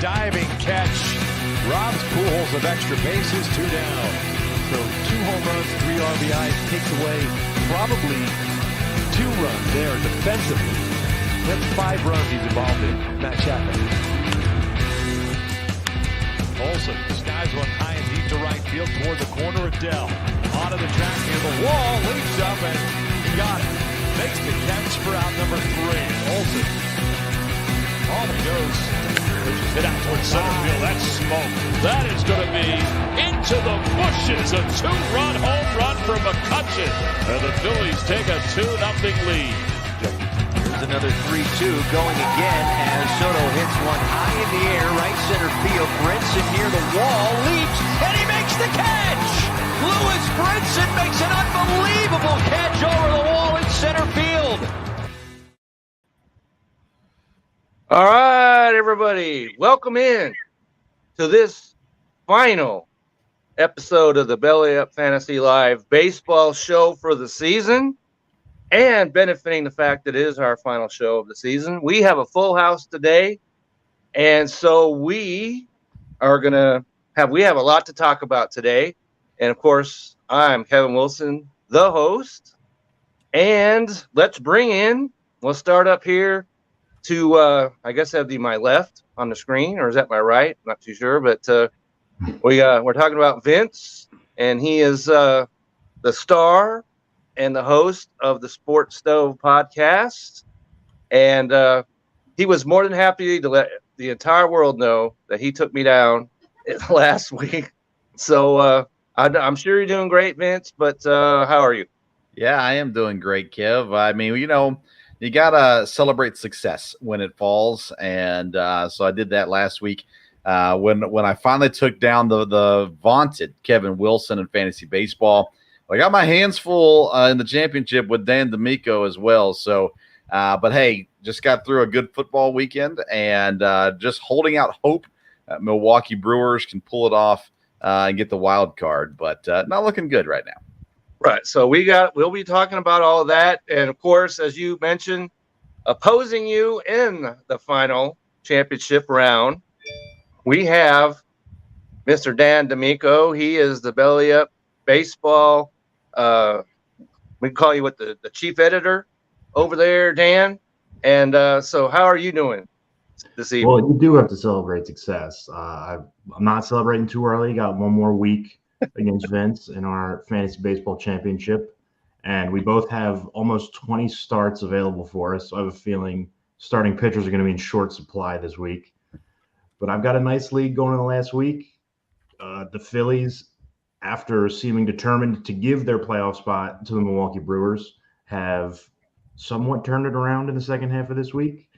Diving catch robs Pujols of extra bases, 2 down. So 2 home runs, 3 RBIs, takes away probably 2 runs there defensively. That's 5 runs he's involved in. Matt Chapman. Olsen skies one high and deep to right field toward the corner of Dell. Onto the track near the wall, leaps up and got it. Makes the catch for out number 3. Olsen. On it goes. Hit out towards center field. That's smoke. That is going to be into the bushes. A 2-run home run for McCutchen. And the Phillies take a 2-0 lead. Here's another 3-2 going again as Soto hits one high in the air, right center field. Brinson near the wall, leaps, and he makes the catch! Lewis Brinson makes an unbelievable catch over the wall in center field. All right, everybody, welcome in to this final episode of the Belly Up Fantasy Live baseball show for the season, and benefiting the fact that it is our final show of the season. We have a full house today, and so we have a lot to talk about today. And of course, I'm Kevin Wilson, the host, and we'll start up here to I guess that'd be my left on the screen, or is that my right? I'm not too sure, but we're talking about Vince, and he is the star and the host of the Sports Stove podcast, and he was more than happy to let the entire world know that he took me down last week. So I'm sure you're doing great, Vince, but how are you? Yeah, I am doing great, Kev. I mean, you got to celebrate success when it falls. And so I did that last week when I finally took down the vaunted Kevin Wilson in fantasy baseball. I got my hands full in the championship with Dan D'Amico as well. So, but hey, just got through a good football weekend and just holding out hope Milwaukee Brewers can pull it off and get the wild card, but not looking good right now. Right. So we'll be talking about all of that. And of course, as you mentioned, opposing you in the final championship round, we have Mr. Dan D'Amico. He is the Belly Up Baseball. We call you the chief editor over there, Dan. And so how are you doing this evening? Well, you do have to celebrate success. I'm not celebrating too early. Got one more week against Vince in our fantasy baseball championship, and we both have almost 20 starts available for us. So I have a feeling starting pitchers are going to be in short supply this week. But I've got a nice lead going in the last week. The Phillies, after seeming determined to give their playoff spot to the Milwaukee Brewers, have somewhat turned it around in the second half of this week.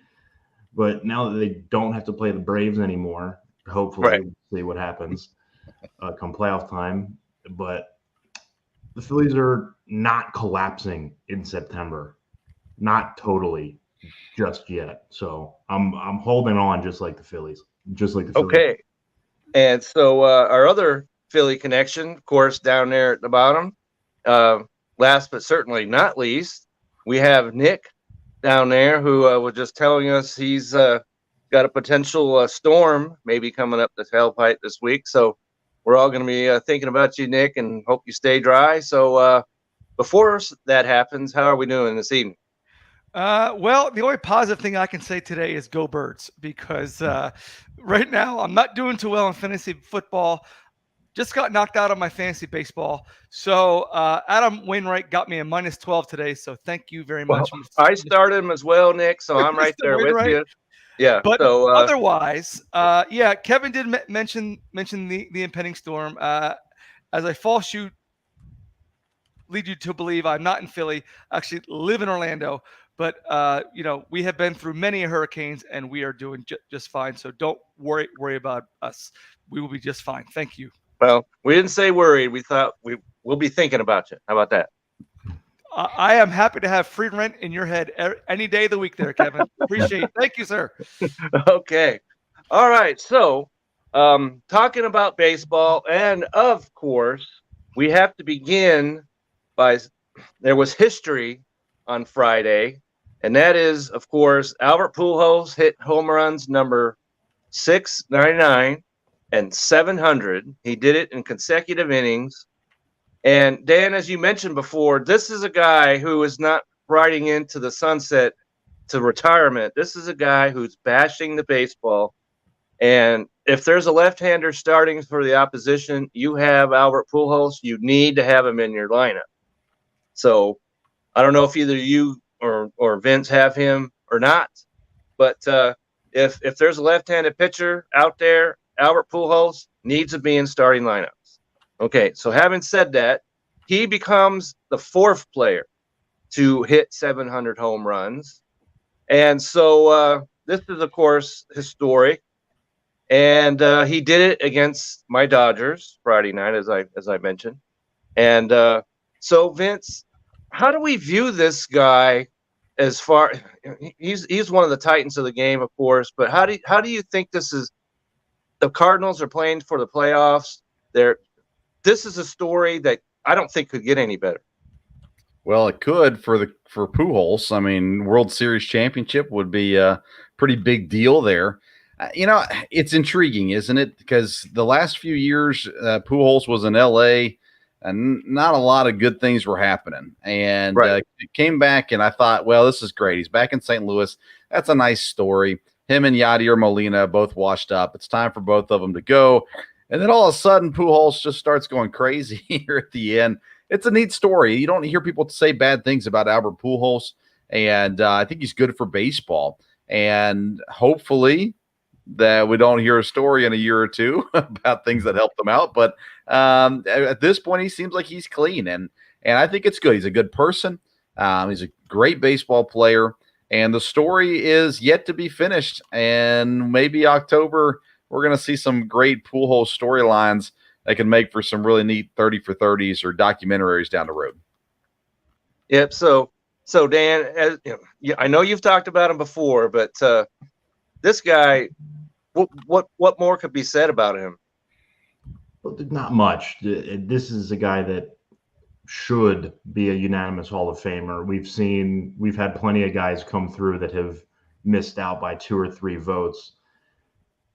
But now that they don't have to play the Braves anymore, hopefully we'll see what happens come playoff time. But the Phillies are not collapsing in September, not totally just yet. So I'm holding on just like the Phillies. Okay. And so our other Philly connection, of course, down there at the bottom, last but certainly not least, we have Nick down there who was just telling us he's got a potential storm maybe coming up the tailpipe this week. So we're all going to be thinking about you, Nick, and hope you stay dry. So before that happens, how are we doing this evening? Well, the only positive thing I can say today is go Birds, because right now I'm not doing too well in fantasy football. Just got knocked out of my fantasy baseball. So Adam Wainwright got me a -12 today. So thank you very much. Well, I started him as well, Nick. So I'm right there with you. Yeah. But so, otherwise, Kevin did mention the impending storm. As I false shoot lead you to believe I'm not in Philly. I actually live in Orlando. But, we have been through many hurricanes, and we are doing just fine. So don't worry about us. We will be just fine. Thank you. Well, we didn't say worried. We thought we'll be thinking about you. How about that? I am happy to have free rent in your head any day of the week there, Kevin. Appreciate it. Thank you, sir. Okay. All right. So, talking about baseball, and of course, we have to begin by there was history on Friday, and that is, of course, Albert Pujols hit home runs number 699 and 700. He did it in consecutive innings. And Dan, as you mentioned before, this is a guy who is not riding into the sunset to retirement. This is a guy who's bashing the baseball. And if there's a left-hander starting for the opposition, you have Albert Pujols. You need to have him in your lineup. So I don't know if either you or Vince have him or not, but if there's a left-handed pitcher out there, Albert Pujols needs to be in starting lineups. Okay, so having said that, he becomes the fourth player to hit 700 home runs. And so this is, of course, historic. And he did it against my Dodgers Friday night, as I mentioned. And so, Vince, how do we view this guy? As far he's one of the titans of the game, of course, but how do you think this is? The Cardinals are playing for the playoffs. This is a story that I don't think could get any better. Well, it could for Pujols. I mean, World Series championship would be a pretty big deal there. It's intriguing, isn't it? Because the last few years, Pujols was in L.A., and not a lot of good things were happening. And right. It came back, and I thought, well, this is great. He's back in St. Louis. That's a nice story. Him and Yadier Molina both washed up. It's time for both of them to go. And then all of a sudden, Pujols just starts going crazy here at the end. It's a neat story. You don't hear people say bad things about Albert Pujols, and I think he's good for baseball. And hopefully that we don't hear a story in a year or two about things that helped them out. But at this point, he seems like he's clean, and I think it's good. He's a good person. He's a great baseball player, and the story is yet to be finished. And maybe October, we're going to see some great Pujols storylines that can make for some really neat 30 for 30s or documentaries down the road. Yep. So Dan, I know you've talked about him before, but this guy, what more could be said about him? Well, not much. This is a guy that should be a unanimous Hall of Famer. We've had plenty of guys come through that have missed out by 2 or 3 votes.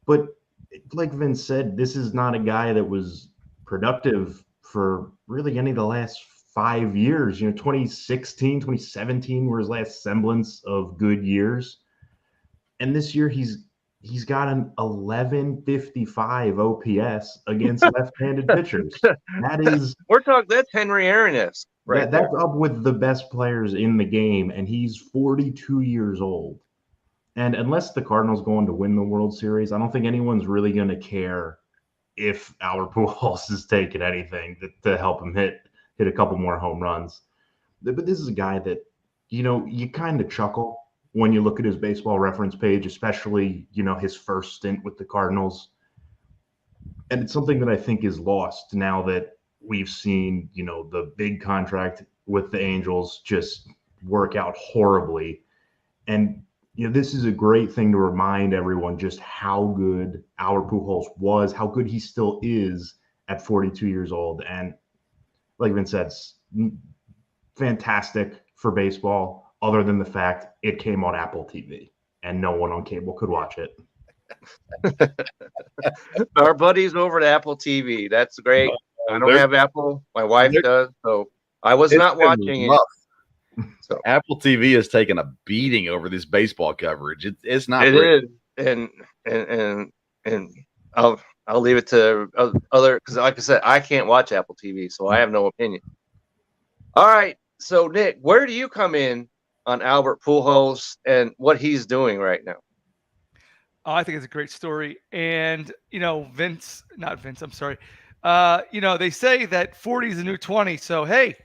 But like Vince said, this is not a guy that was productive for really any of the last 5 years. 2016, 2017 were his last semblance of good years. And this year he's got an 1155 OPS against left-handed pitchers. That's Henry Aaronis, right? That's up with the best players in the game, and he's 42 years old. And unless the Cardinals go on to win the World Series, I don't think anyone's really going to care if Albert Pujols is taking anything to help him hit a couple more home runs. But this is a guy that, you kind of chuckle when you look at his baseball reference page, especially, his first stint with the Cardinals. And it's something that I think is lost now that we've seen, the big contract with the Angels just work out horribly. And, this is a great thing to remind everyone just how good Albert Pujols was, how good he still is at 42 years old. And like Vince said, fantastic for baseball, other than the fact it came on Apple TV and no one on cable could watch it. Our buddies over at Apple TV. That's great. I don't have Apple. My wife does. So I was not watching it. So Apple TV has taken a beating over this baseball coverage. It's not. It is, and I'll leave it to other, because like I said, I can't watch Apple TV, so I have no opinion. All right, so Nick, where do you come in on Albert Pujols and what he's doing right now? I think it's a great story, and not Vince. I'm sorry. They say that 40 is the new 20. So hey.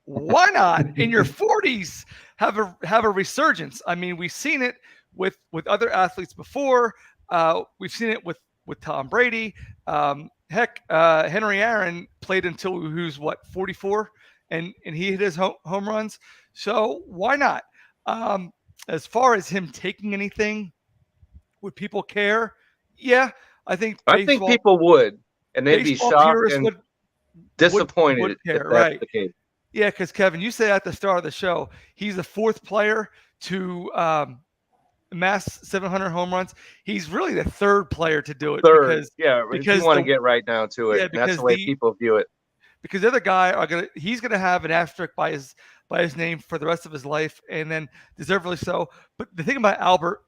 Why not in your 40s have a resurgence? I mean, we've seen it with other athletes before. We've seen it with Tom Brady. Heck, Henry Aaron played until he was 44, and he hit his home runs. So why not? As far as him taking anything, would people care? Yeah, I think people would, and they'd be baseball shocked purists and would disappointed if care, that's right? the case. Yeah, because Kevin, you said at the start of the show he's the fourth player to amass 700 home runs. He's really the third player to do it Third, because if you want to get right down to it, that's the way people view it. Because the other guy he's gonna have an asterisk by his name for the rest of his life, and then deservedly so. But the thing about Albert,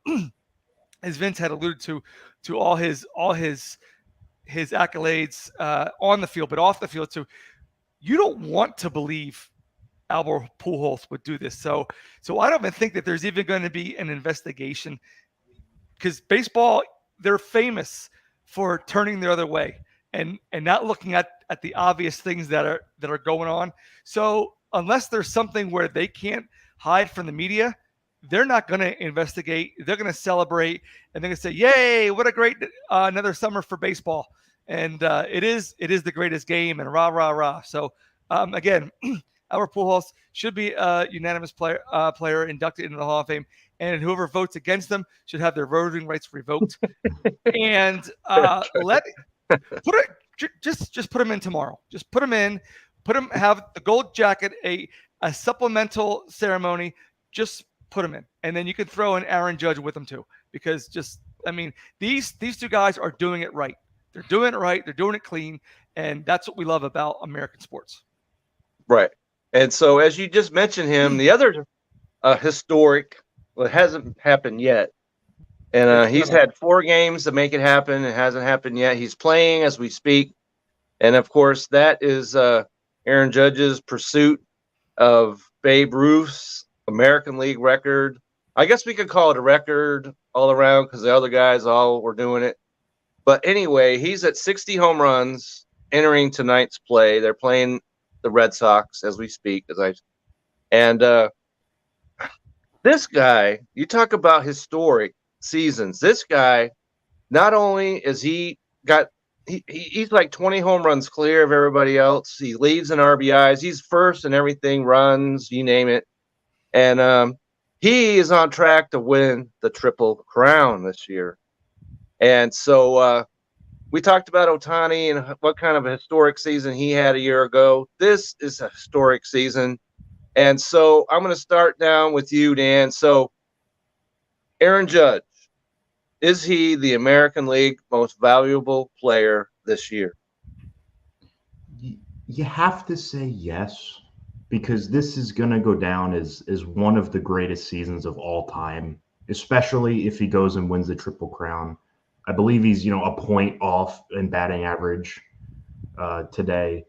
as Vince had alluded to all his accolades on the field, but off the field too. You don't want to believe Albert Pujols would do this. So I don't even think that there's even going to be an investigation, because baseball, they're famous for turning the other way and not looking at the obvious things that are going on. So unless there's something where they can't hide from the media, they're not going to investigate. They're going to celebrate, and they're going to say, "Yay! What a great another summer for baseball." And it is the greatest game, and rah rah rah. So again, Albert Pujols should be a unanimous player inducted into the Hall of Fame, and whoever votes against them should have their voting rights revoked. And just put him in tomorrow. Just put him in. Have the gold jacket, a supplemental ceremony. Just put him in, and then you can throw in Aaron Judge with him too, because these two guys are doing it right. They're doing it right. They're doing it clean. And that's what we love about American sports. Right. And so, as you just mentioned him, the other historic, well, it hasn't happened yet. And he's had 4 games to make it happen. It hasn't happened yet. He's playing as we speak. And, of course, that is Aaron Judge's pursuit of Babe Ruth's American League record. I guess we could call it a record all around because the other guys all were doing it. But anyway, he's at 60 home runs entering tonight's play. They're playing the Red Sox as we speak. This guy, you talk about historic seasons. This guy, not only is he's like 20 home runs clear of everybody else. He leads in RBIs. He's first in everything, runs, you name it. And he is on track to win the Triple Crown this year. And so we talked about Ohtani and what kind of a historic season he had a year ago. This is a historic season. And so I'm going to start down with you, Dan. So Aaron Judge, is he the American League most valuable player this year? You have to say yes, because this is going to go down as one of the greatest seasons of all time, especially if he goes and wins the Triple Crown. I believe he's, a point off in batting average today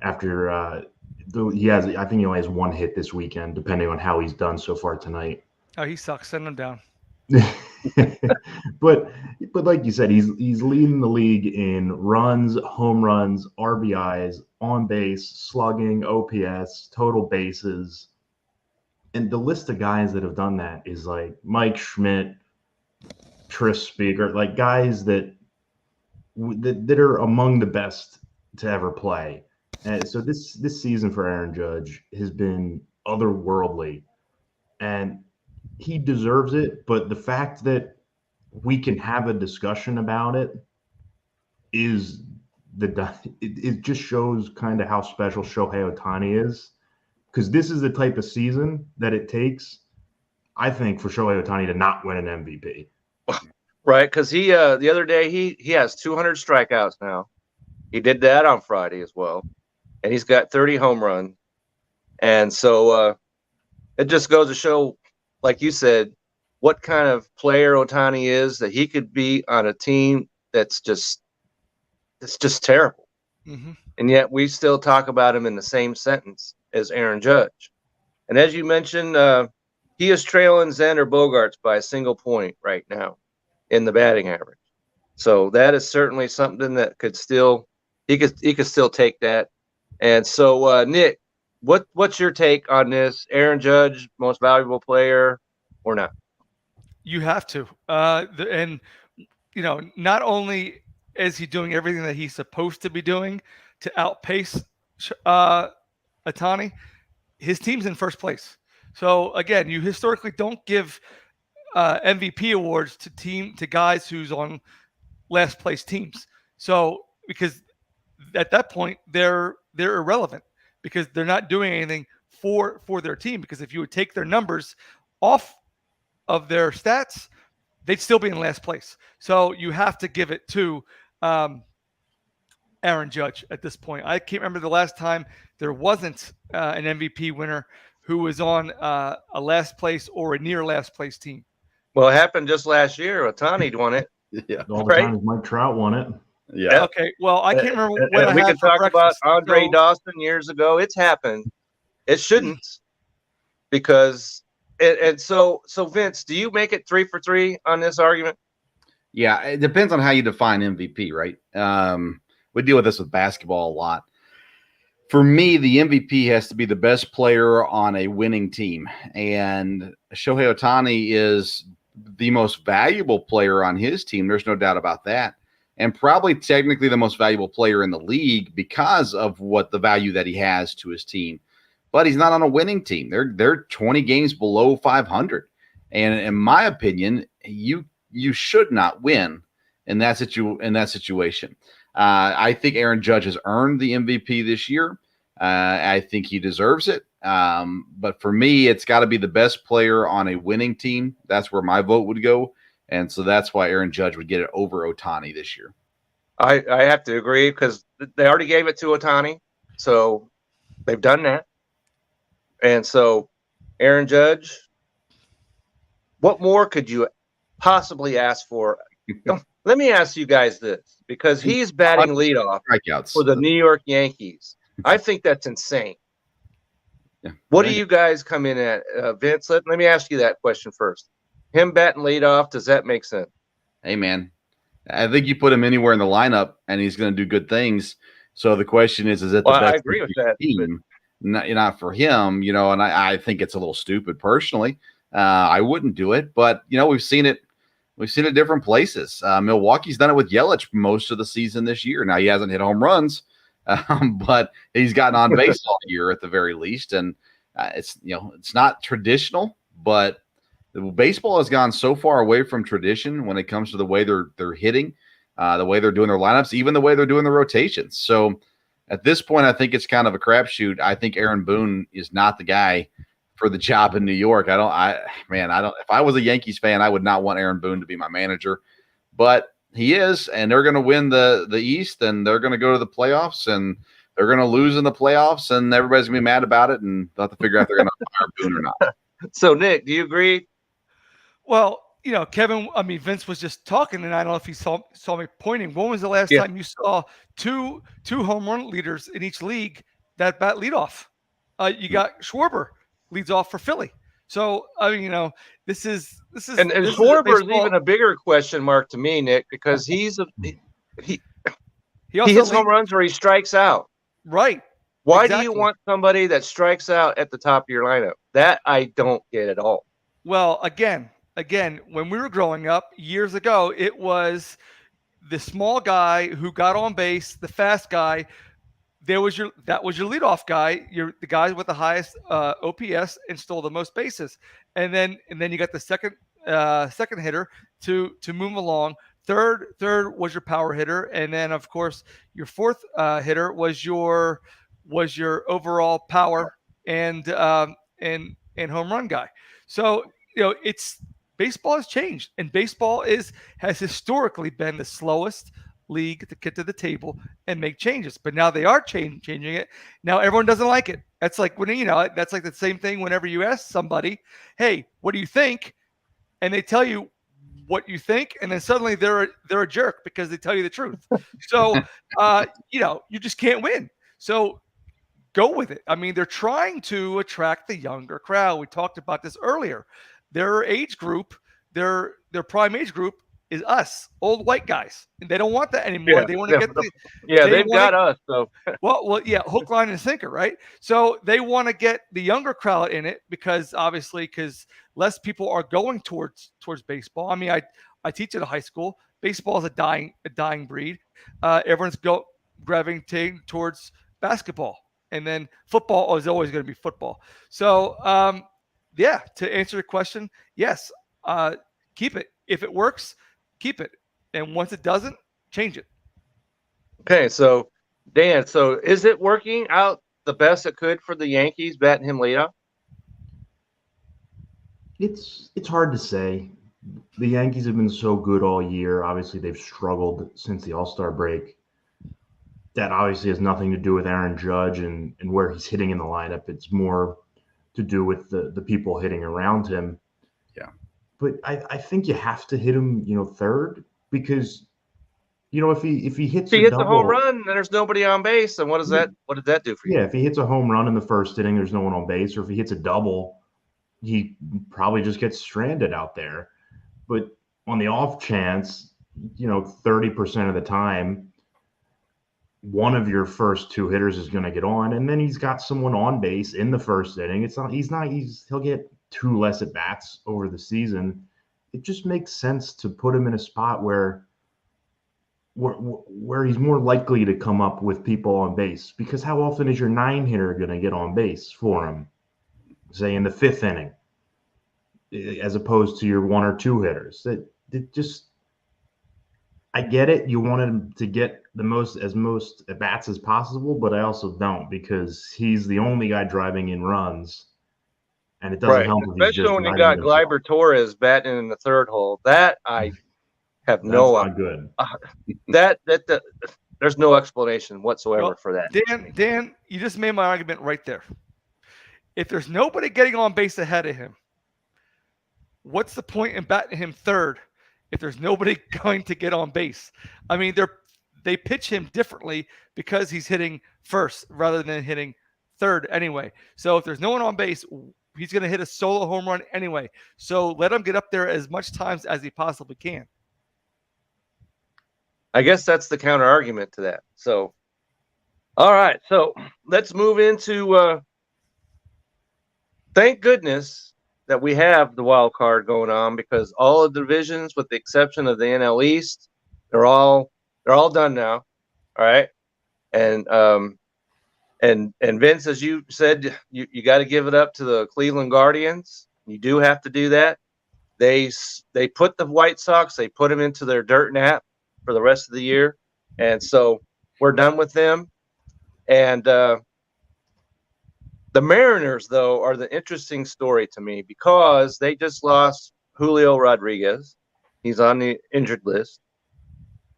after I think he only has 1 hit this weekend, depending on how he's done so far tonight. Oh, he sucks. Send him down. but like you said, he's leading the league in runs, home runs, RBIs, on base, slugging, OPS, total bases. And the list of guys that have done that is like Mike Schmidt, Tris Speaker, like guys that are among the best to ever play. And so this season for Aaron Judge has been otherworldly, and he deserves it. But the fact that we can have a discussion about it it just shows kind of how special Shohei Ohtani is, because this is the type of season that it takes, I think, for Shohei Ohtani to not win an MVP. Right, because he the other day he has 200 strikeouts now. He did that on Friday as well, and he's got 30 home runs. And so it just goes to show, like you said, what kind of player Ohtani is, that he could be on a team that's just terrible. Mm-hmm. And yet we still talk about him in the same sentence as Aaron Judge. And as you mentioned, he is trailing Xander Bogaerts by a single point right now in the batting average. So that is certainly something that he could still take that. And so Nick, what's your take on this? Aaron Judge, most valuable player or not? You have to. And not only is he doing everything that he's supposed to be doing to outpace Ohtani? His team's in first place. So again, you historically don't give MVP awards to guys who's on last place teams. So because at that point they're irrelevant because they're not doing anything for their team. Because if you would take their numbers off of their stats, they'd still be in last place. So you have to give it to Aaron Judge at this point. I can't remember the last time there wasn't an MVP winner who was on a last place or a near last place team. Well, it happened just last year. Ohtani won it. Yeah. All the Right. times Mike Trout won it. Yeah. Okay. Well, I can't remember what I we had can for talk about breakfast. Andre So- Dawson years ago. It's happened. It shouldn't, because so Vince, do you make it 3 for 3 on this argument? Yeah, it depends on how you define MVP, right? We deal with this with basketball a lot. For me, the MVP has to be the best player on a winning team. And Shohei Ohtani is the most valuable player on his team. There's no doubt about that. And probably technically the most valuable player in the league because of what the value that he has to his team. But he's not on a winning team. They're 20 games below 500. And in my opinion, you should not win in that situation. I think Aaron Judge has earned the MVP this year. I think he deserves it. But for me, it's got to be the best player on a winning team. That's where my vote would go. And so that's why Aaron Judge would get it over Ohtani this year. I have to agree because they already gave it to Ohtani. So they've done that. And so Aaron Judge, what more could you possibly ask for? Let me ask you guys this, because he's batting leadoff Strikeouts for the New York Yankees. I think that's insane. Yeah. What do you guys come in at, Vince? Let me ask you that question first. Him batting leadoff, does that make sense? Hey, man, I think you put him anywhere in the lineup, and he's going to do good things. So the question is it the best I agree with that team? Not for him, and I think it's a little stupid personally. I wouldn't do it, but we've seen it. We've seen it different places. Milwaukee's done it with Yelich most of the season this year. Now he hasn't hit home runs, but he's gotten on base all year at the very least. And it's not traditional, but baseball has gone so far away from tradition when it comes to the way they're hitting, the way they're doing their lineups, even the way they're doing the rotations. So at this point, I think it's kind of a crapshoot. I think Aaron Boone is not the guy for the job in New York. If I was a Yankees fan, I would not want Aaron Boone to be my manager, but he is, and they're going to win the East, and they're going to go to the playoffs, and they're going to lose in the playoffs, and everybody's going to be mad about it, and they'll have to figure out if they're going to hire Boone or not. So, Nick, do you agree? Well, Vince was just talking, and I don't know if he saw me pointing. When was the last time you saw two home run leaders in each league that bat leadoff? You got Schwarber leads off for Philly. So this is and Schwarber is even a bigger question mark to me, Nick, because he hits home runs or he strikes out. Right. Why do you want somebody that strikes out at the top of your lineup? That I don't get at all. Well, again, when we were growing up years ago, it was the small guy who got on base, the fast guy. That was your leadoff guy. You're the guy with the highest OPS and stole the most bases, and then you got the second hitter to move along. Third was your power hitter, and then of course your fourth hitter was your overall power and home run guy. So baseball has changed, and baseball has historically been the slowest league to get to the table and make changes, but now they are changing it. Now everyone doesn't like it. That's like that's like the same thing whenever you ask somebody, hey, what do you think? And they tell you what you think, and then suddenly they're a jerk because they tell you the truth. So you just can't win. So go with it. I mean, they're trying to attract the younger crowd. We talked about this earlier. Their age group, their prime age group is us, old white guys. And they don't want that anymore. They want to get they've got us. So well, hook, line, and sinker, right? So they want to get the younger crowd in it because less people are going towards baseball. I mean, I teach at a high school. baseball is a dying breed. Everyone's gravitating towards basketball, and then football is always going to be football. So, to answer your question, yes, keep it. If it works, keep it. And once it doesn't, change it. Okay, so Dan, so is it working out the best it could for the Yankees, batting him leadoff? It's hard to say. The Yankees have been so good all year. Obviously, they've struggled since the All-Star break. That obviously has nothing to do with Aaron Judge and where he's hitting in the lineup. It's more to do with the people hitting around him. Yeah. But I think you have to hit him, third, because if he hits If he a hits a double, home run and there's nobody on base, then what did that do for you? Yeah, if he hits a home run in the first inning, there's no one on base, or if he hits a double, he probably just gets stranded out there. But on the off chance, 30% of the time, one of your first two hitters is going to get on, and then he's got someone on base in the first inning. He'll get two less at bats over the season. It just makes sense to put him in a spot where he's more likely to come up with people on base, because how often is your 9-hitter going to get on base for him, say in the 5th inning, as opposed to your 1 or 2 hitters? I get it. You want him to get the most at bats as possible, but I also don't, because he's the only guy driving in runs, and it doesn't help if he's especially just when you got himself. Gleyber Torres batting in the third hole. That I have That's not good. There's no explanation whatsoever for that. Dan, you just made my argument right there. If there's nobody getting on base ahead of him, what's the point in batting him third if there's nobody going to get on base? I mean, they pitch him differently because he's hitting first rather than hitting third anyway. So if there's no one on base, he's going to hit a solo home run anyway. So let him get up there as much times as he possibly can. I guess that's the counter argument to that. So, all right. So let's move into thank goodness that we have the wild card going on, because all of the divisions, with the exception of the NL East, they're all done now. All right. And Vince, as you said, you got to give it up to the Cleveland Guardians. You do have to do that. They put the White Sox, they put them into their dirt nap for the rest of the year. And so we're done with them. And the Mariners, though, are the interesting story to me, because they just lost Julio Rodriguez. He's on the injured list.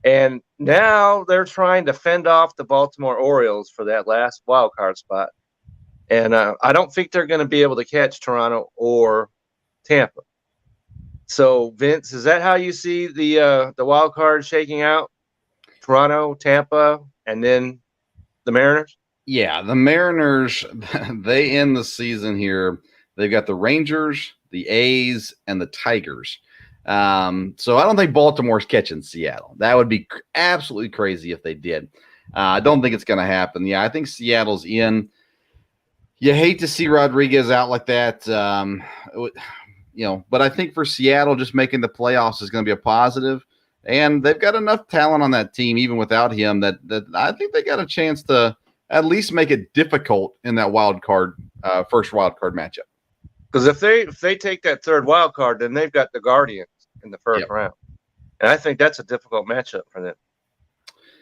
And now they're trying to fend off the Baltimore Orioles for that last wild card spot. And I don't think they're going to be able to catch Toronto or Tampa. So, Vince, is that how you see the wild card shaking out? Toronto, Tampa, and then the Mariners? Yeah, the Mariners, they end the season here. They've got the Rangers, the A's, and the Tigers. So I don't think Baltimore's catching Seattle. That would be absolutely crazy if they did. I don't think it's going to happen. Yeah, I think Seattle's in. You hate to see Rodriguez out like that, but I think for Seattle, just making the playoffs is going to be a positive. And they've got enough talent on that team, even without him, that I think they got a chance to at least make it difficult in that first wild card matchup. Because if they take that third wild card, then they've got the Guardians in the first round, and I think that's a difficult matchup for them.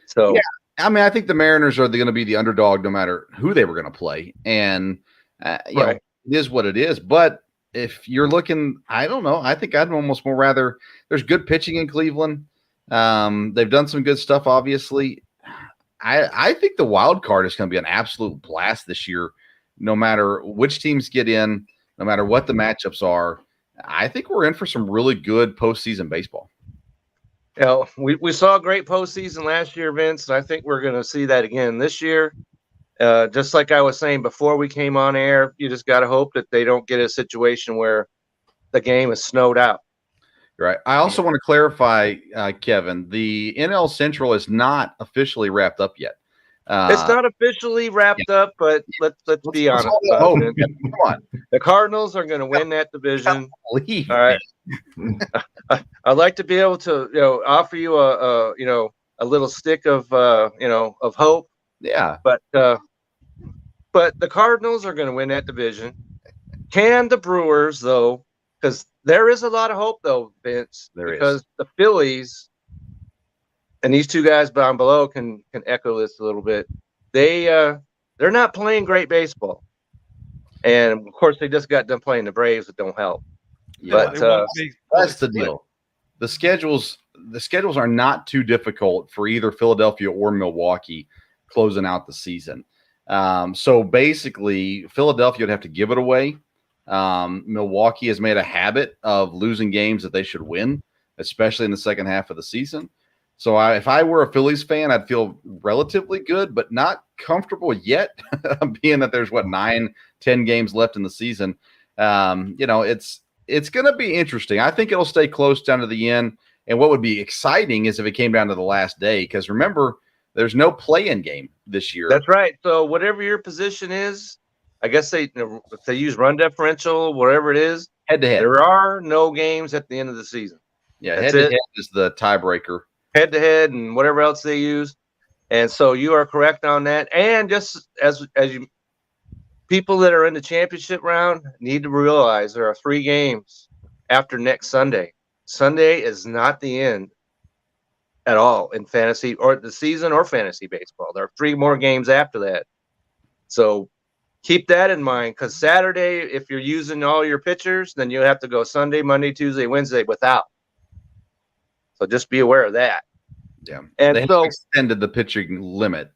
So, yeah, I mean, I think the Mariners are going to be the underdog no matter who they were going to play, and it is what it is. But if you're looking, I don't know. I think I'd almost more rather. There's good pitching in Cleveland. They've done some good stuff, obviously. I think the wild card is going to be an absolute blast this year, no matter which teams get in. No matter what the matchups are, I think we're in for some really good postseason baseball. Yeah, we saw a great postseason last year, Vince, and I think we're going to see that again this year. Just like I was saying before we came on air, you just got to hope that they don't get a situation where the game is snowed out. Right. I also want to clarify, Kevin, the NL Central is not officially wrapped up yet. It's not officially wrapped up, but let's be honest about it. Come on. The Cardinals are going to win that division. Believe All right. I'd like to be able to, offer you a little stick of, of hope. Yeah. But the Cardinals are going to win that division. Can the Brewers, though, because there is a lot of hope, though, Vince, because the Phillies, and these two guys down below can echo this a little bit. They're not playing great baseball, and of course they just got done playing the Braves. That don't help. Yeah, but that's the deal. The schedules are not too difficult for either Philadelphia or Milwaukee closing out the season. So basically, Philadelphia would have to give it away. Milwaukee has made a habit of losing games that they should win, especially in the second half of the season. So if I were a Phillies fan, I'd feel relatively good, but not comfortable yet, being that there's 9-10 games left in the season. It's going to be interesting. I think it'll stay close down to the end. And what would be exciting is if it came down to the last day, because remember, there's no play-in game this year. That's right. So whatever your position is, I guess if they use run differential, whatever it is, head-to-head. There are no games at the end of the season. Yeah, head-to-head is the tiebreaker. Head-to-head and whatever else they use. And so you are correct on that. And just as you people that are in the championship round need to realize there are 3 games after next Sunday. Sunday is not the end at all in fantasy or the season or fantasy baseball. There are 3 more games after that. So keep that in mind, because Saturday, if you're using all your pitchers, then you have to go Sunday, Monday, Tuesday, Wednesday without. So just be aware of that. Yeah. And they so extended the pitching limit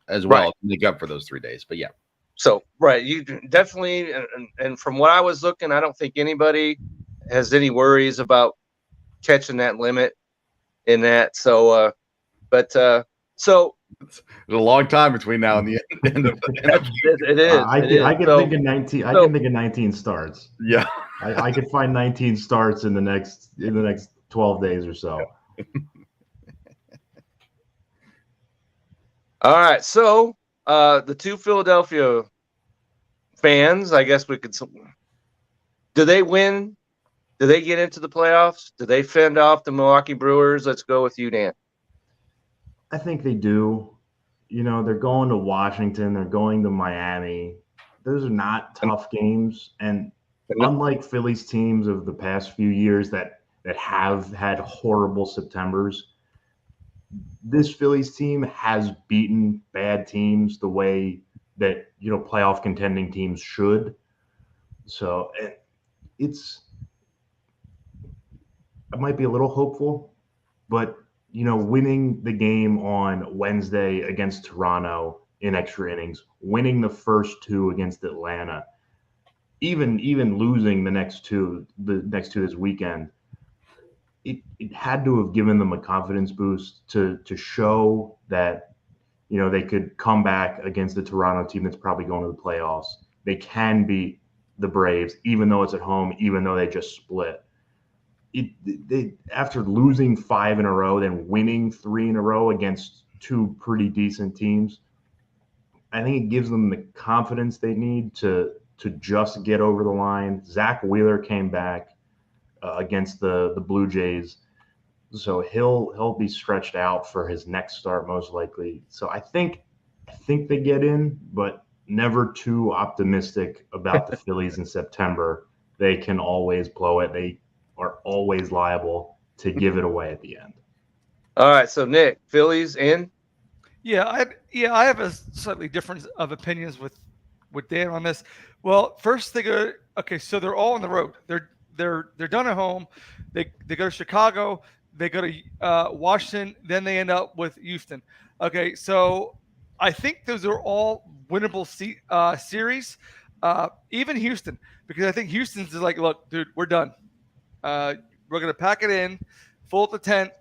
as well to make up for those 3 days. But yeah. So, right. You definitely, and from what I was looking, I don't think anybody has any worries about catching that limit in that. So, so there's a long time between now and the end of it is. I can think of 19. I can think of 19 starts. Yeah, I could find 19 starts in the next 12 days or so. All right, so the 2 Philadelphia fans, I guess we could. Do they win? Do they get into the playoffs? Do they fend off the Milwaukee Brewers? Let's go with you, Dan. I think they do. They're going to Washington. They're going to Miami. Those are not tough games. And unlike Phillies teams of the past few years that have had horrible Septembers, this Phillies team has beaten bad teams the way that, playoff contending teams should. So I might be a little hopeful, but winning the game on Wednesday against Toronto in extra innings, winning the first 2 against Atlanta, even losing the next two this weekend, it had to have given them a confidence boost to show that they could come back against the Toronto team that's probably going to the playoffs. They can beat the Braves, even though it's at home, even though they just split. They after losing 5 in a row, then winning 3 in a row against 2 pretty decent teams, I think it gives them the confidence they need to just get over the line. Zach Wheeler came back against the Blue Jays, so he'll be stretched out for his next start most likely. So I think they get in, but never too optimistic about the Phillies in September. They can always blow it. They are always liable to give it away at the end. All right, so Nick, Phillies in? Yeah, I have a slightly different of opinions with Dan on this. Well, first they go. Okay, so they're all on the road. They're done at home. They go to Chicago. They go to Washington. Then they end up with Houston. Okay, so I think those are all winnable series. Even Houston, because I think Houston's is like, look, dude, we're done. We're gonna pack it in, full at the tent,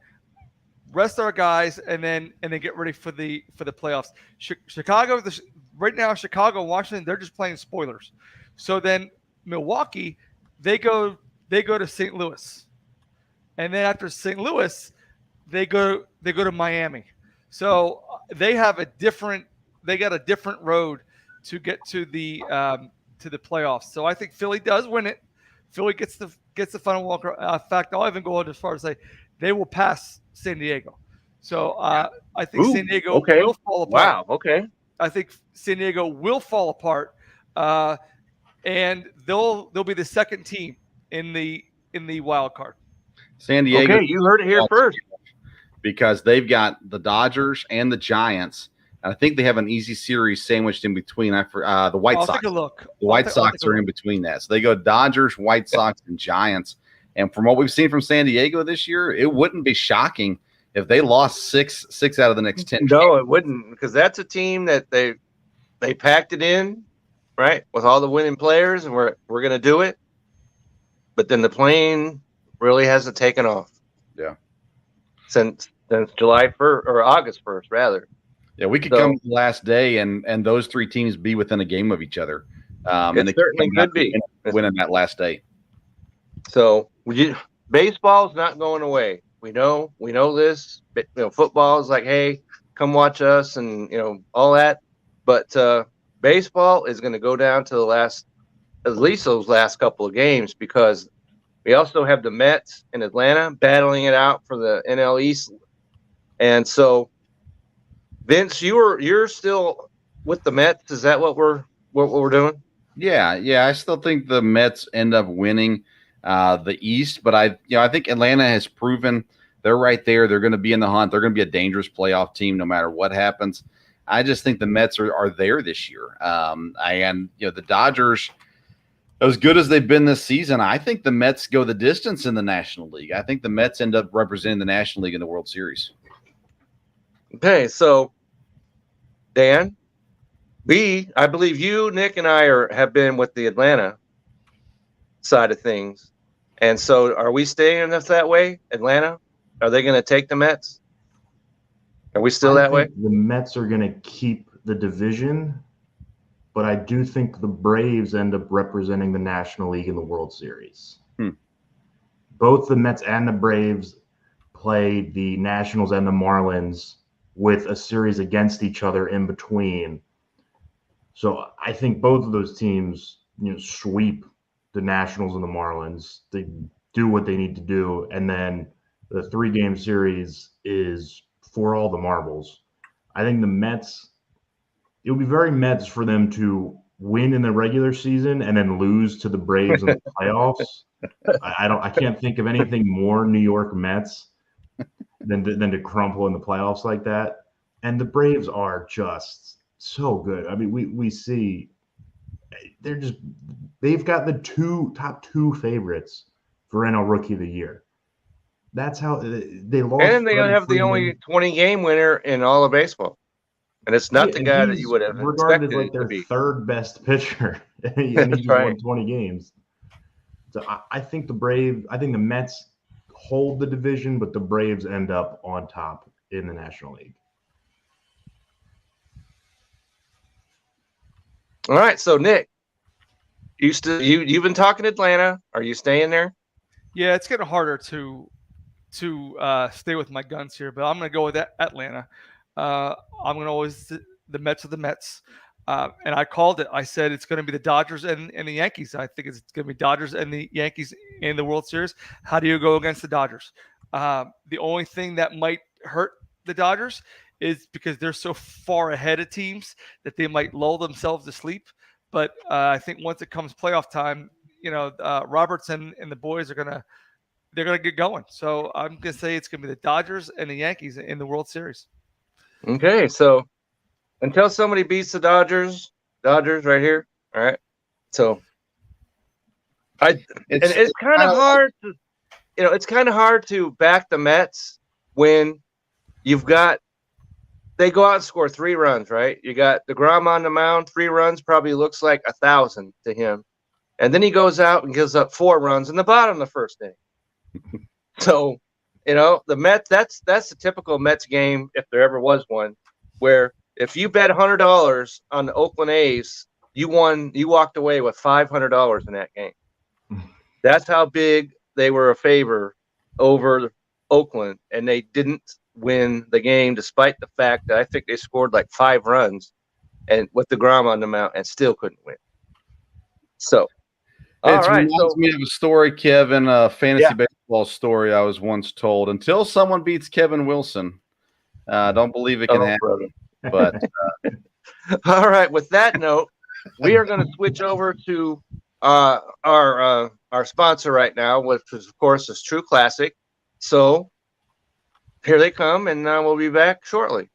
rest our guys, and then get ready for the playoffs. Chicago, right now, Chicago, Washington, they're just playing spoilers. So then Milwaukee, they go to St. Louis, and then after St. Louis, they go to Miami. So they got a different road to get to the playoffs. So I think Philly does win it. Philly gets the final walker. In fact, I'll even go as far as say they will pass San Diego. So I think San Diego will fall apart. Wow. Okay. I think San Diego will fall apart, and they'll be the second team in the wild card. San Diego. Okay, you heard it here first. Because they've got the Dodgers and the Giants. And I think they have an easy series sandwiched in between. The White Sox. I'll take a look. The White Sox are in between that. So they go Dodgers, White Sox, and Giants. And from what we've seen from San Diego this year, it wouldn't be shocking if they lost six out of the next 10. No, it wouldn't, because that's a team that they packed it in, right, with all the winning players, and we're going to do it. But then the plane really hasn't taken off. Yeah. Since July 1st or August 1st, rather. Yeah, we could come to the last day and those three teams be within a game of each other. It certainly could be winning that last day. So baseball's not going away. We know this. Football is like, hey, come watch us, and all that. But baseball is going to go down to at least those last couple of games, because we also have the Mets in Atlanta battling it out for the NL East. And so, Vince, you're still with the Mets. Is that what we're doing? Yeah. I still think the Mets end up winning the East, but I think Atlanta has proven they're right there. They're going to be in the hunt. They're going to be a dangerous playoff team no matter what happens. I just think the Mets are there this year. And the Dodgers, as good as they've been this season, I think the Mets go the distance in the National League. I think the Mets end up representing the National League in the World Series. Okay, so Dan, I believe you, Nick, and I have been with the Atlanta side of things. And so are we staying that way, Atlanta? Are they going to take the Mets? Are we still that way? The Mets are going to keep the division, but I do think the Braves end up representing the National League in the World Series. Both the Mets and the Braves play the Nationals and the Marlins with a series against each other in between. So I think both of those teams, sweep the Nationals and the Marlins. They do what they need to do, and then the 3-game series is for all the marbles. I think the Mets, it would be very Mets for them to win in the regular season and then lose to the Braves in the playoffs. I can't think of anything more New York Mets than to crumple in the playoffs like that. And the Braves are just so good. I mean, we see they've got the top two favorites for NL Rookie of the Year. That's how they lost. And they have the only 20-game winner in all of baseball. And it's not the guy that you would have regarded expected like their to be. third best pitcher. And he's won 20 games. So I think the Mets hold the division, but the Braves end up on top in the National League. All right, so Nick, you've been talking Atlanta. Are you staying there? Yeah, it's getting harder to stay with my guns here, but I'm going to go with Atlanta. I'm going to always the Mets are the Mets. And I called it. I said it's going to be the Dodgers and the Yankees. I think it's going to be Dodgers and the Yankees in the World Series. How do you go against the Dodgers? The only thing that might hurt the Dodgers is because they're so far ahead of teams that they might lull themselves to sleep. But I think once it comes playoff time, Roberts and the boys they're gonna get going. So I'm gonna say it's gonna be the Dodgers and the Yankees in the World Series. Okay, so until somebody beats the Dodgers right here. All right. So it's kind of hard to, it's kind of hard to back the Mets when they go out and score 3 runs, right? You got DeGrom on the mound, 3 runs probably looks like 1,000 to him. And then he goes out and gives up 4 runs in the bottom of the first inning. So, the Mets, that's the typical Mets game, if there ever was one, where if you bet $100 on the Oakland A's, you walked away with $500 in that game. That's how big they were a favor over Oakland, and they didn't win the game, despite the fact that I think they scored like 5 runs and with the Grom on the mound and still couldn't win. So, all right. Reminds me of a story, Kevin, a fantasy baseball story I was once told. Until someone beats Kevin Wilson, don't believe it can happen. But all right. With that note, we are going to switch over to our sponsor right now, which is, of course, is True Classic. So here they come, and we'll be back shortly.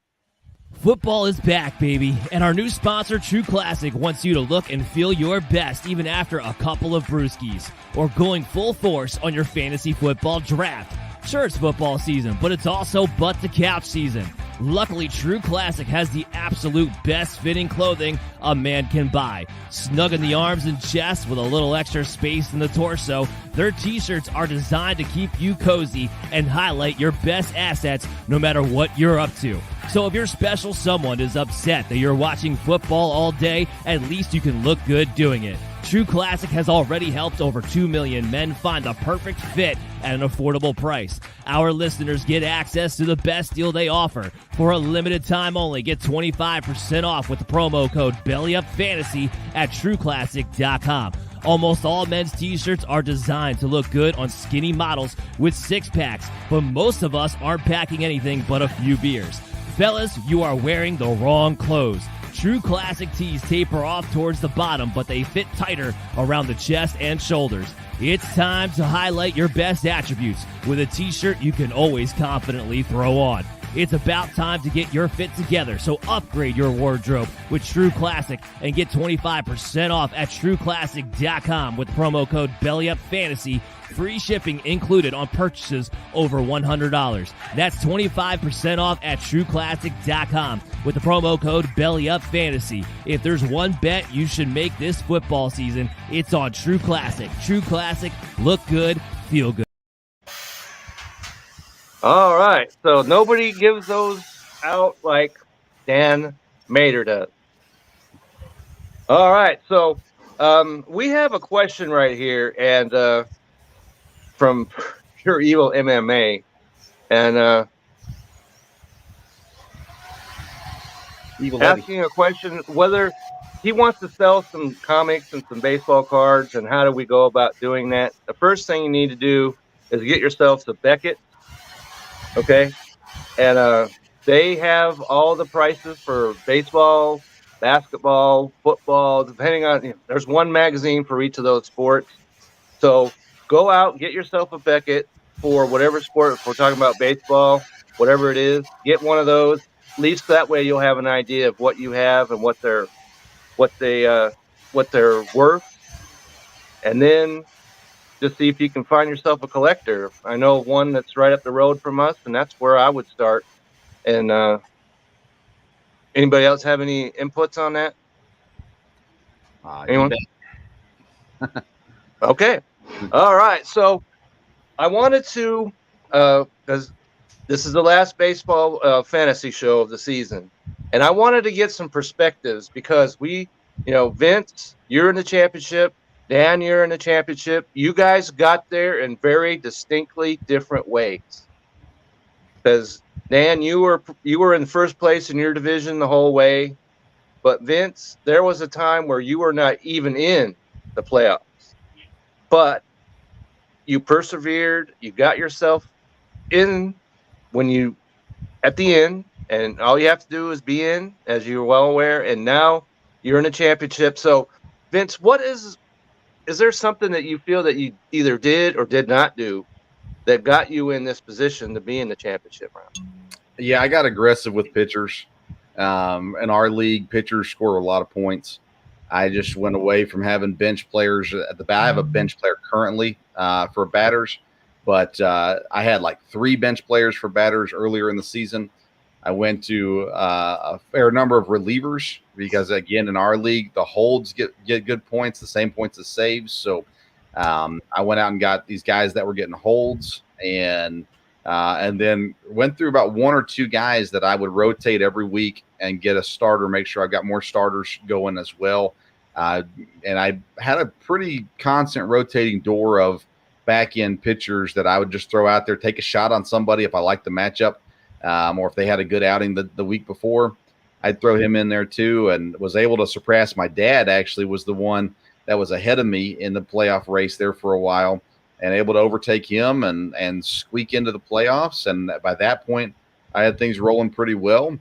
Football is back, baby, and our new sponsor, True Classic, wants you to look and feel your best even after a couple of brewskis or going full force on your fantasy football draft. Sure, it's football season, but it's also butt to couch season. Luckily, True Classic has the absolute best fitting clothing a man can buy. Snug in the arms and chest with a little extra space in the torso, their t-shirts are designed to keep you cozy and highlight your best assets no matter what you're up to. So if your special someone is upset that you're watching football all day, at least you can look good doing it. True Classic has already helped over 2 million men find the perfect fit at an affordable price. Our listeners get access to the best deal they offer. For a limited time only, get 25% off with the promo code BELLYUPFANTASY at TrueClassic.com. Almost all men's t-shirts are designed to look good on skinny models with six-packs, but most of us aren't packing anything but a few beers. Fellas, you are wearing the wrong clothes. True Classic tees taper off towards the bottom, but they fit tighter around the chest and shoulders. It's time to highlight your best attributes with a t-shirt you can always confidently throw on. It's about time to get your fit together, so upgrade your wardrobe with True Classic and get 25% off at TrueClassic.com with promo code BELLYUPFANTASY. Free shipping included on purchases over $100. That's 25% off at TrueClassic.com with the promo code BELLYUPFANTASY. If there's one bet you should make this football season, it's on True Classic. True Classic, look good, feel good. All right. So nobody gives those out like Dan Mater does. All right. So we have a question right here, and from Pure Evil MMA, and asking a question whether he wants to sell some comics and some baseball cards, and how do we go about doing that? The first thing you need to do is get yourself to Beckett, okay? And they have all the prices for baseball, basketball, football, depending on, there's one magazine for each of those sports. So go out, get yourself a Beckett for whatever sport. If we're talking about baseball, whatever it is, get one of those. At least that way you'll have an idea of what you have and what they're worth. And then just see if you can find yourself a collector. I know one that's right up the road from us, and that's where I would start. And anybody else have any inputs on that? Anyone? Okay. All right. So I wanted to, because this is the last baseball fantasy show of the season, and I wanted to get some perspectives because we, Vince, you're in the championship. Dan, you're in the championship. You guys got there in very distinctly different ways. Because Dan, you were in first place in your division the whole way, but Vince, there was a time where you were not even in the playoffs, but you persevered. You got yourself in at the end, and all you have to do is be in, as you're well aware. And now you're in a championship. So, Vince, is there something that you feel that you either did or did not do that got you in this position to be in the championship round? Yeah, I got aggressive with pitchers. In our league, pitchers score a lot of points. I just went away from having bench players at the bat. I have a bench player currently for batters, but I had like 3 bench players for batters earlier in the season. I went to a fair number of relievers because, again, in our league, the holds get good points, the same points as saves. So I went out and got these guys that were getting holds, and then went through about 1 or 2 guys that I would rotate every week and get a starter, make sure I got more starters going as well. And I had a pretty constant rotating door of back-end pitchers that I would just throw out there, take a shot on somebody if I liked the matchup. or if they had a good outing the week before, I'd throw him in there too, and was able to surpass my dad. Actually was the one that was ahead of me in the playoff race there for a while, and able to overtake him and squeak into the playoffs. And by that point, I had things rolling pretty well.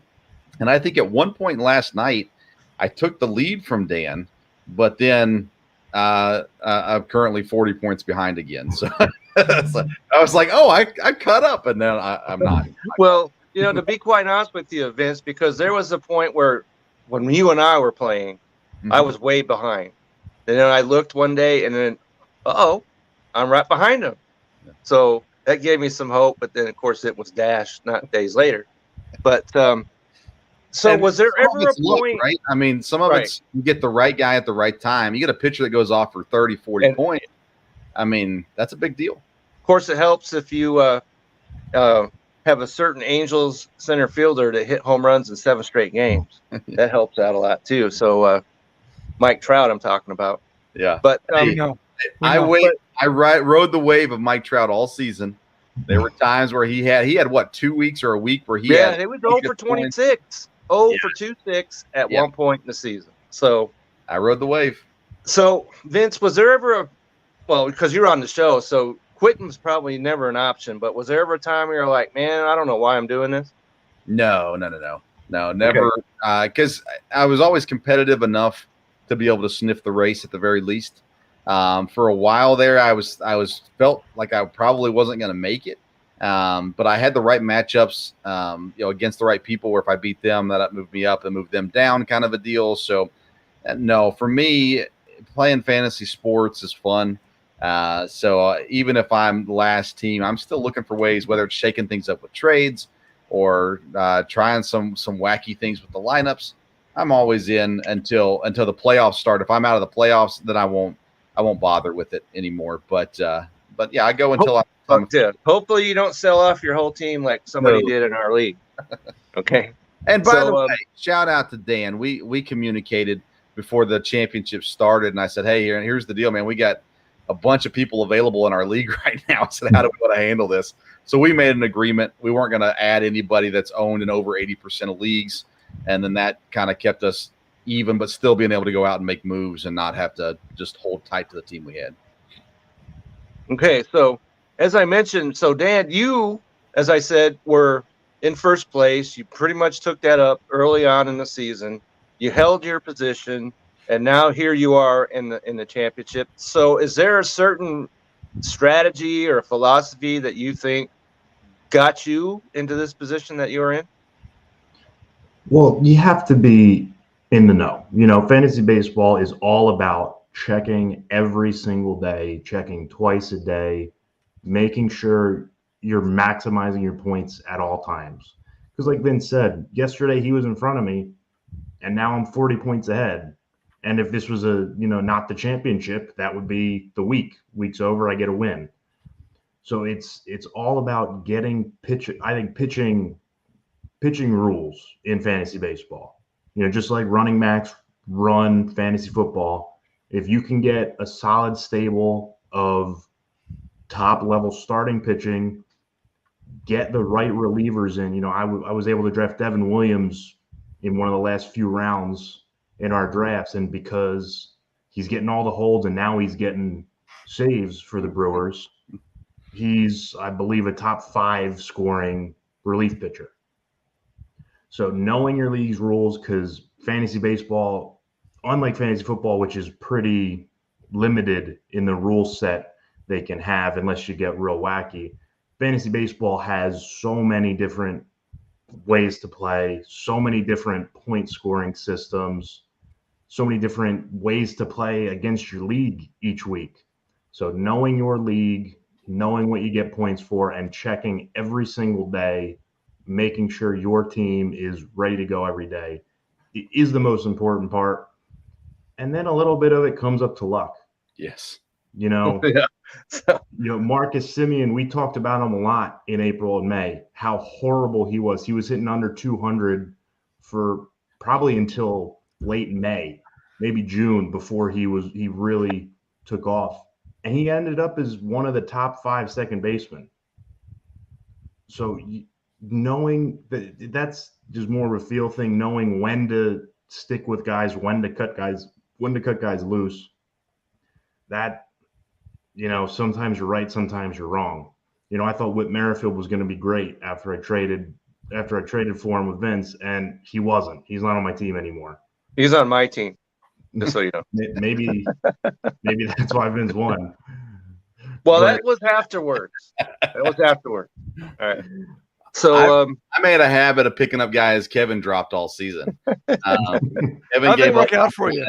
And I think at one point last night, I took the lead from Dan, but then I'm currently 40 points behind again. So, so I was like, oh, I caught up, and then I'm not. Well, to be quite honest with you, Vince, because there was a point where when you and I were playing, I was way behind. And then I looked one day, and then, I'm right behind him. So that gave me some hope. But then, of course, it was dashed not days later. But so was there ever a point? Right? I mean, some of it's you get the right guy at the right time. You get a pitcher that goes off for 30, 40 points. I mean, that's a big deal. Of course, it helps if you have a certain Angels center fielder to hit home runs in 7 straight games. That helps out a lot too. So Mike Trout, I'm talking about. Yeah. But I rode the wave of Mike Trout all season. There were times where he had what, 2 weeks or a week where he had it was 0 for 26. 0 for 26 at one point in the season. So I rode the wave. So Vince, was there ever because you're on the show, so quitting was probably never an option, but was there ever a time where you're like, man, I don't know why I'm doing this? No, never. Because I was always competitive enough to be able to sniff the race at the very least. For a while there, I felt like I probably wasn't going to make it. But I had the right matchups, against the right people, where if I beat them, that moved me up and moved them down, kind of a deal. So, no, for me, playing fantasy sports is fun. So even if I'm the last team, I'm still looking for ways, whether it's shaking things up with trades or trying some wacky things with the lineups. I'm always in until the playoffs start. If I'm out of the playoffs, then I won't bother with it anymore. But yeah, I go until hopefully you don't sell off your whole team like somebody did in our league. Okay. And by the way, shout out to Dan. We communicated before the championship started, and I said, hey, here's the deal, man. We got a bunch of people available in our league right now. I said, how do we want to handle this? So we made an agreement. We weren't going to add anybody that's owned in over 80% of leagues. And then that kind of kept us even, but still being able to go out and make moves and not have to just hold tight to the team we had. Okay. So as I mentioned, Dan, you, as I said, were in first place. You pretty much took that up early on in the season. You held your position, and now here you are in the championship. So is there a certain strategy or philosophy that you think got you into this position that you're in? Well, you have to be in the know. Fantasy baseball is all about checking every single day, checking twice a day, making sure you're maximizing your points at all times. Because like Vince said, yesterday he was in front of me, and now I'm 40 points ahead. And if this was not the championship, that would be the week. Week's over, I get a win. So it's all about getting pitching rules in fantasy baseball. Just like running backs run fantasy football. If you can get a solid stable of top level starting pitching, get the right relievers in. I was able to draft Devin Williams in one of the last few rounds in our drafts, and because he's getting all the holds and now he's getting saves for the Brewers, he's, I believe, a top 5 scoring relief pitcher. So knowing your league's rules, because fantasy baseball, unlike fantasy football, which is pretty limited in the rule set they can have unless you get real wacky, fantasy baseball has so many different ways to play, so many different point scoring systems, so many different ways to play against your league each week. So knowing your league, knowing what you get points for, and checking every single day, making sure your team is ready to go every day is the most important part. And then a little bit of it comes up to luck. Yes. Marcus Semien, we talked about him a lot in April and May, how horrible he was. He was hitting under 200 for probably until late May, maybe June, before he really took off. And he ended up as one of the top 5 second basemen. So knowing that's just more of a feel thing, knowing when to stick with guys, when to cut guys loose. That, sometimes you're right, sometimes you're wrong. I thought Whit Merrifield was going to be great after I traded for him with Vince, and he wasn't. He's not on my team anymore. He's on my team, just so you know. Maybe that's why Vince won. Well, that was afterwards. All right. So I made a habit of picking up guys Kevin dropped all season. Kevin gave up out for you.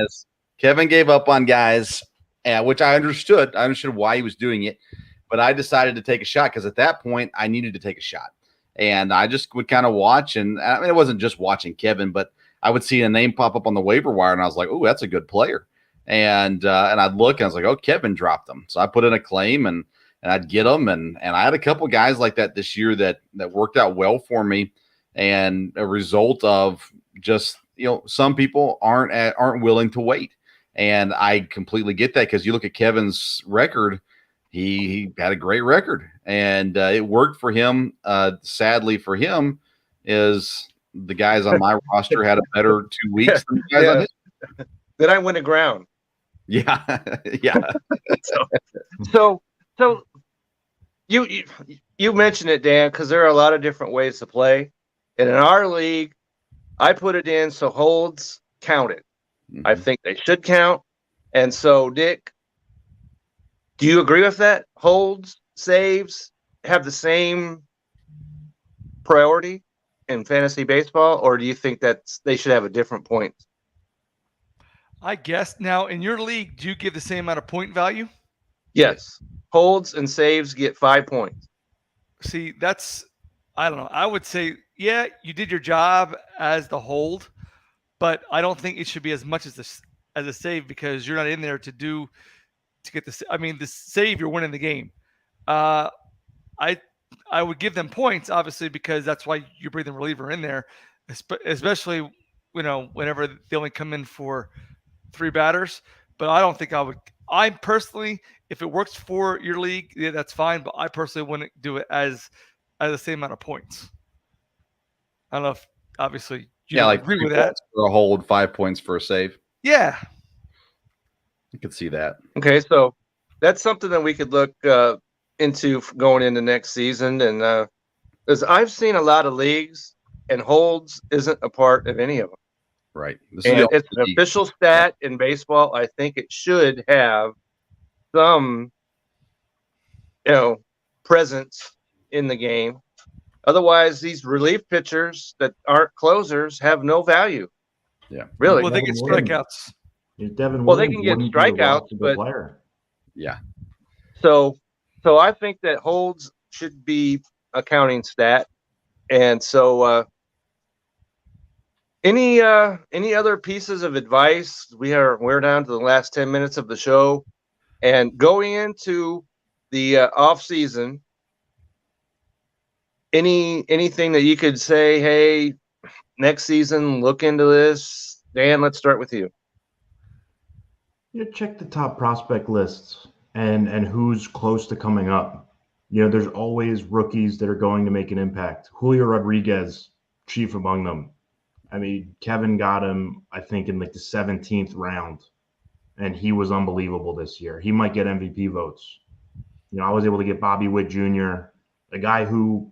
Kevin gave up on guys, which I understood. I understood why he was doing it, but I decided to take a shot because at that point I needed to take a shot, and I just would kind of watch. And I mean, it wasn't just watching Kevin, but I would see a name pop up on the waiver wire, and I was like, "Oh, that's a good player." And I'd look, and I was like, "Oh, Kevin dropped them," so I put in a claim, and I'd get them, and I had a couple guys like that this year that worked out well for me, and a result of just some people aren't willing to wait, and I completely get that because you look at Kevin's record, he had a great record, and it worked for him. Sadly for him, is the guys on my roster had a better 2 weeks than the guys on his. Then I went to ground. Yeah, yeah. So you mentioned it, Dan, because there are a lot of different ways to play. And in our league, I put it in so holds counted. Mm-hmm. I think they should count. And so, Dick, do you agree with that? Holds, saves have the same priority in fantasy baseball, or do you think that they should have a different point? I guess. Now, in your league, do you give the same amount of point value? Yes. Holds and saves get 5 points. See, I don't know. I would say, yeah, you did your job as the hold, but I don't think it should be as much as a save because you're not in there to get the. I mean, the save, you're winning the game. I would give them points, obviously, because that's why you bring the reliever in there, especially whenever they only come in for 3 batters. But I don't think I would. I personally, if it works for your league, yeah, that's fine. But I personally wouldn't do it as the same amount of points. I don't know if obviously you don't agree with that. For a hold, 5 points for a save. Yeah, I could see that. Okay, so that's something that we could look into going into next season, and because I've seen a lot of leagues, and holds isn't a part of any of them. Right. And it's an official stat in baseball. I think it should have some, presence in the game. Otherwise, these relief pitchers that aren't closers have no value. Yeah. Really. Well, they get strikeouts. Well, they can get strikeouts, but player. Yeah. So I think that holds should be a counting stat. And so any other pieces of advice? We're down to the last 10 minutes of the show, and going into the off season, anything that you could say, hey, next season, look into this. Dan, let's start with you. Check the top prospect lists and who's close to coming up. There's always rookies that are going to make an impact. Julio Rodriguez, chief among them. I mean, Kevin got him, I think, in like the 17th round, and he was unbelievable this year. He might get MVP votes. I was able to get Bobby Witt Jr., a guy who,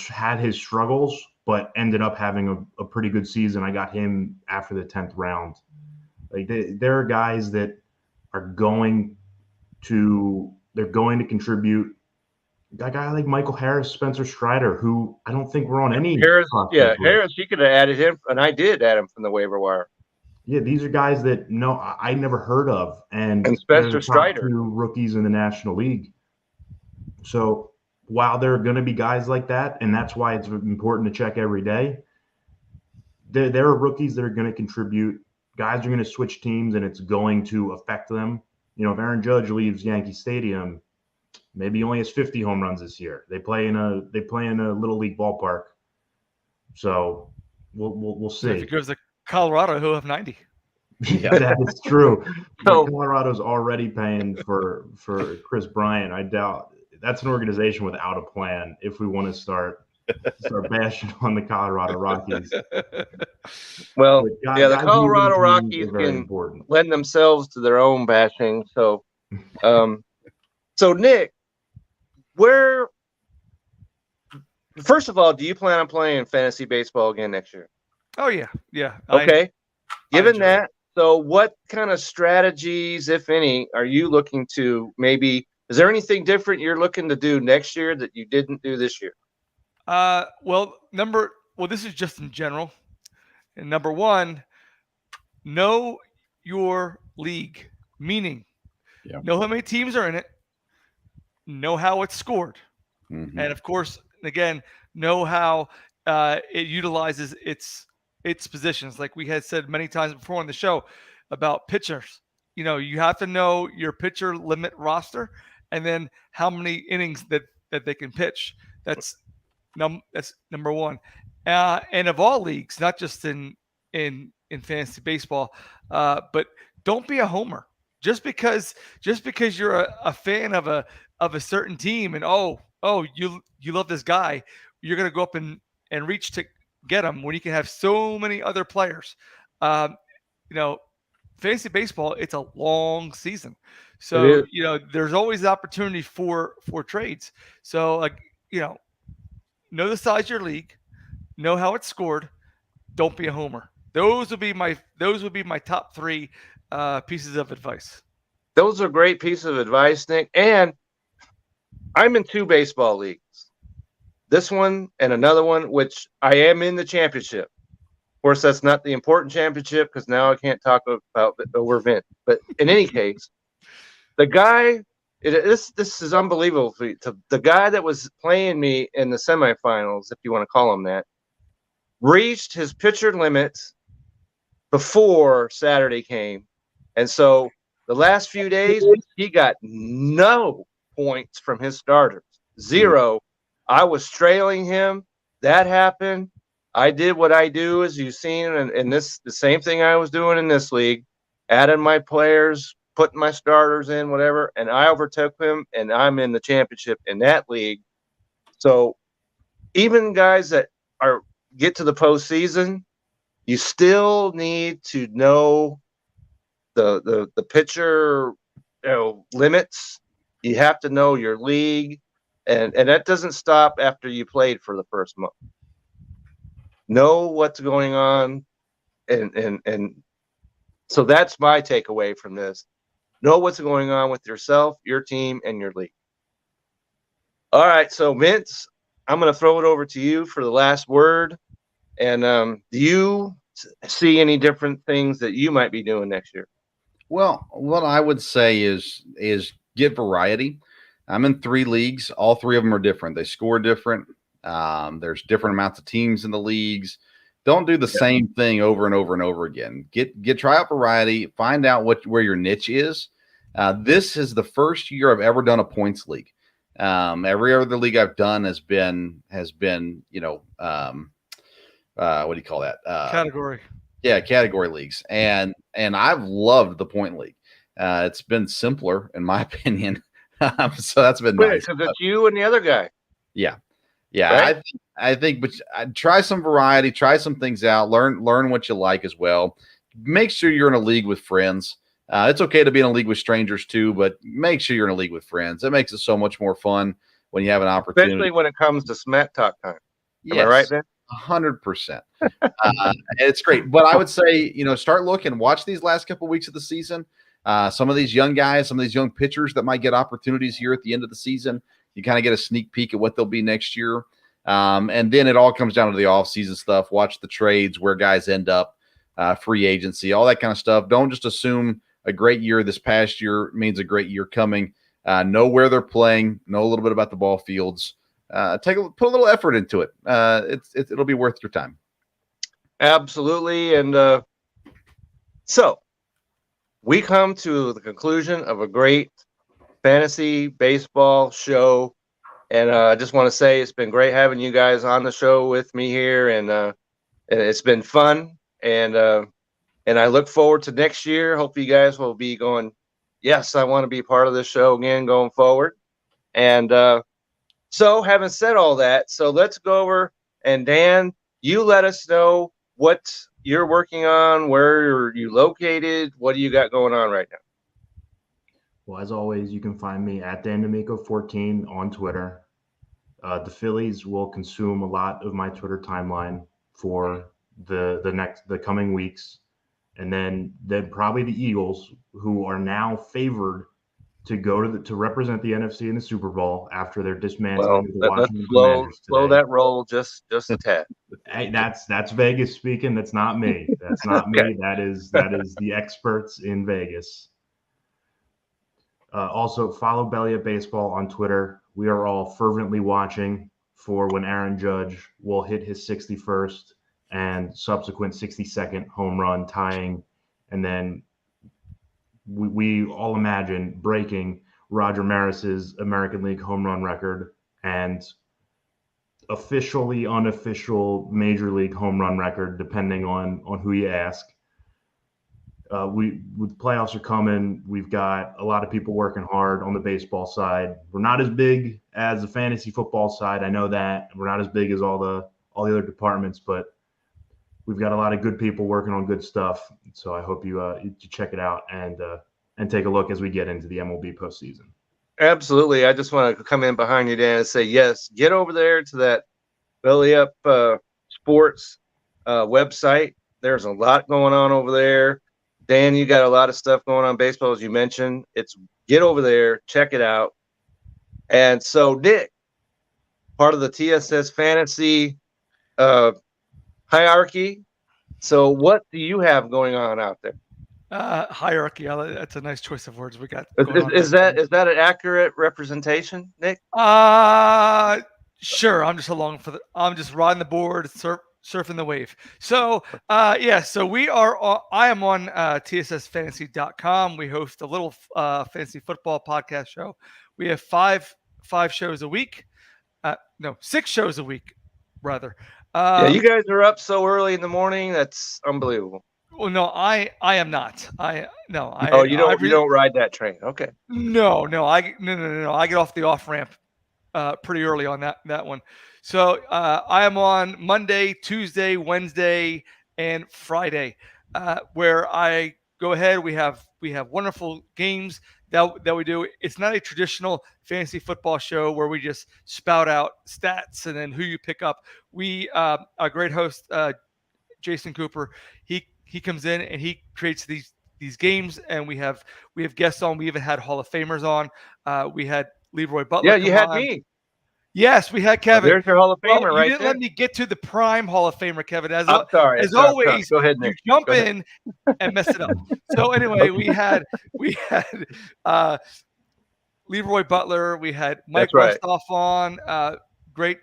had his struggles, but ended up having a pretty good season. I got him after the 10th round. Like there are guys that are going to contribute. A guy like Michael Harris, Spencer Strider, who I don't think we're on any. Harris, you could have added him, and I did add him from the waiver wire. Yeah, these are guys that I never heard of, and Spencer Strider, 2 rookies in the National League. So while there are going to be guys like that, and that's why it's important to check every day, there are rookies that are going to contribute. Guys are going to switch teams, and it's going to affect them. If Aaron Judge leaves Yankee Stadium, maybe he only has 50 home runs this year. They play in a little league ballpark, so we'll see. If he goes to Colorado, he'll have 90. Yeah, that is true. So Colorado's already paying for Chris Bryant. I doubt that's an organization without a plan if we want to start start bashing on the Colorado Rockies. Well, But yeah, the guys Colorado moving teams Rockies are very can important. lend themselves to their own bashing. So, so Nick, first of all, do you plan on playing fantasy baseball again next year? Oh yeah, yeah. Okay. Given enjoy that, so what kind of strategies, if any, are you looking to maybe? Is there anything different you're looking to do next year that you didn't do this year? Well, this is just in general. And number one, know your league, meaning know how many teams are in it, know how it's scored, Mhm. and of course, again, know how it utilizes its positions. Like we had said many times before on the show about pitchers. You have to know your pitcher limit roster, and then how many innings that they can pitch. That's number one. And of all leagues, not just in fantasy baseball, but don't be a homer. Just because you're a fan of a certain team, and you love this guy, you're gonna go up and reach to get him when you can have so many other players. Um, you know, fantasy baseball, it's a long season, so there's always the opportunity for trades. So know the size of your league, know how it's scored. Don't be a homer. Those would be my top three pieces of advice. Those are great pieces of advice, Nick. And I'm in 2 baseball leagues. This one and another one, which I am in the championship. Of course, that's not the important championship because now I can't talk about over Vint. But in any case, the guy, this is unbelievable. The guy that was playing me in the semifinals, if you want to call him that, reached his pitcher limits before Saturday came. And so the last few days, he got no points from his starters. 0. I was trailing him. That happened. I did what I do, as you've seen, and the same thing I was doing in this league, adding my players, putting my starters in, whatever, and I overtook him, and I'm in the championship in that league. So even guys that get to the postseason, you still need to know the pitcher limits. You have to know your league, and that doesn't stop after you played for the first month. Know what's going on, and so that's my takeaway from this. Know what's going on with yourself, your team, and your league. All right, so Vince, I'm going to throw it over to you for the last word. And do you see any different things that you might be doing next year? Well, what I would say is get variety. I'm in 3 leagues. All 3 of them are different. They score different. There's different amounts of teams in the leagues. Don't do the same thing over and over and over again. Try out variety. Find out where your niche is. This is the first year I've ever done a points league. Every other league I've done has been what do you call that? Category. Yeah, category leagues. And I've loved the point league. It's been simpler, in my opinion. So that's been nice. Because it's you and the other guy. Yeah. Right? I think, but try some variety, try some things out, learn what you like as well. Make sure you're in a league with friends. It's okay to be in a league with strangers too, but make sure you're in a league with friends. It makes it so much more fun when you have an opportunity. Especially when it comes to smack talk time. Am Yes, I right, Ben? 100%. It's great. But I would say, start looking, watch these last couple of weeks of the season. Some of these young guys, some of these young pitchers that might get opportunities here at the end of the season, you kind of get a sneak peek at what they'll be next year. And then it all comes down to the offseason stuff. Watch the trades, where guys end up, free agency, all that kind of stuff. Don't just assume a great year this past year means a great year coming. Know where they're playing, know a little bit about the ball fields. Put a little effort into it. It'll be worth your time. Absolutely. And so we come to the conclusion of a great fantasy baseball show. And I just want to say it's been great having you guys on the show with me here. And it's been fun. And I look forward to next year. Hope you guys will be going, yes, I want to be part of this show again going forward. And So having said all that, so let's go over, and Dan, you let us know what you're working on, where are you located, what do you got going on right now? Well, as always, you can find me at DanDomingo14 on Twitter. The Phillies will consume a lot of my Twitter timeline for the coming weeks, and then probably the Eagles, who are now favored to go to represent the NFC in the Super Bowl after their dismantling of the Let's Washington Commanders today. slow that roll just a tad. Hey, that's Vegas speaking. That's not me. That's not Okay. me. That is the experts in Vegas. Also, follow Belly Up Baseball on Twitter. We are all fervently watching for when Aaron Judge will hit his 61st and subsequent 62nd home run, tying, and then we all imagine breaking Roger Maris's American League home run record and officially unofficial Major League home run record, depending on who you ask. With playoffs are coming, we've got a lot of people working hard on the baseball side. We're not as big as the fantasy football side. I know that we're not as big as all the other departments, but we've got a lot of good people working on good stuff. So I hope you check it out and take a look as we get into the MLB postseason. Absolutely. I just want to come in behind you, Dan, and say, yes, get over there to that Belly Up Sports website. There's a lot going on over there. Dan, you got a lot of stuff going on baseball, as you mentioned. Get over there, check it out. And so, Nick, part of the TSS fantasy hierarchy. So what do you have going on out there? Hierarchy. That's a nice choice of words we got. Is that an accurate representation, Nick? Sure. I'm just riding the board, surfing the wave. So, so I am on TSSfantasy.com. We host a little fantasy football podcast show. We have five shows a week. 6 shows a week, rather. You guys are up so early in the morning. That's unbelievable. Well, no, I am not. You don't ride that train. Okay. No. I get off the off ramp pretty early on that one. So I am on Monday, Tuesday, Wednesday, and Friday, where I go ahead. We have wonderful games that we do. It's not a traditional fantasy football show where we just spout out stats and then who you pick up. Our great host Jason Cooper, he comes in and he creates these games, and we have guests on. We even had Hall of Famers on. We had Leroy Butler. Yeah, you had me. Yes, we had Kevin. There's your Hall of Famer right there. You didn't let me get to the prime Hall of Famer, Kevin. I'm sorry. As always, go ahead, Nick. You jump in and mess it up. So anyway, we had Leroy Butler. We had Mike Rustoff on, great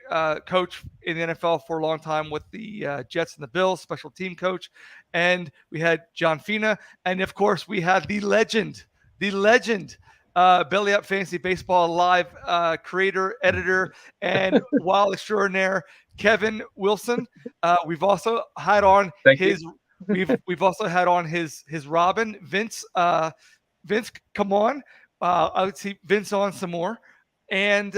coach in the NFL for a long time with the Jets and the Bills, special team coach. And we had John Fina. And, of course, we had the legend, Belly Up Fantasy Baseball Live creator, editor, and wild extraordinaire, Kevin Wilson. We've also had on we've also had on his Robin, Vince. Vince, come on. I would see Vince on some more. And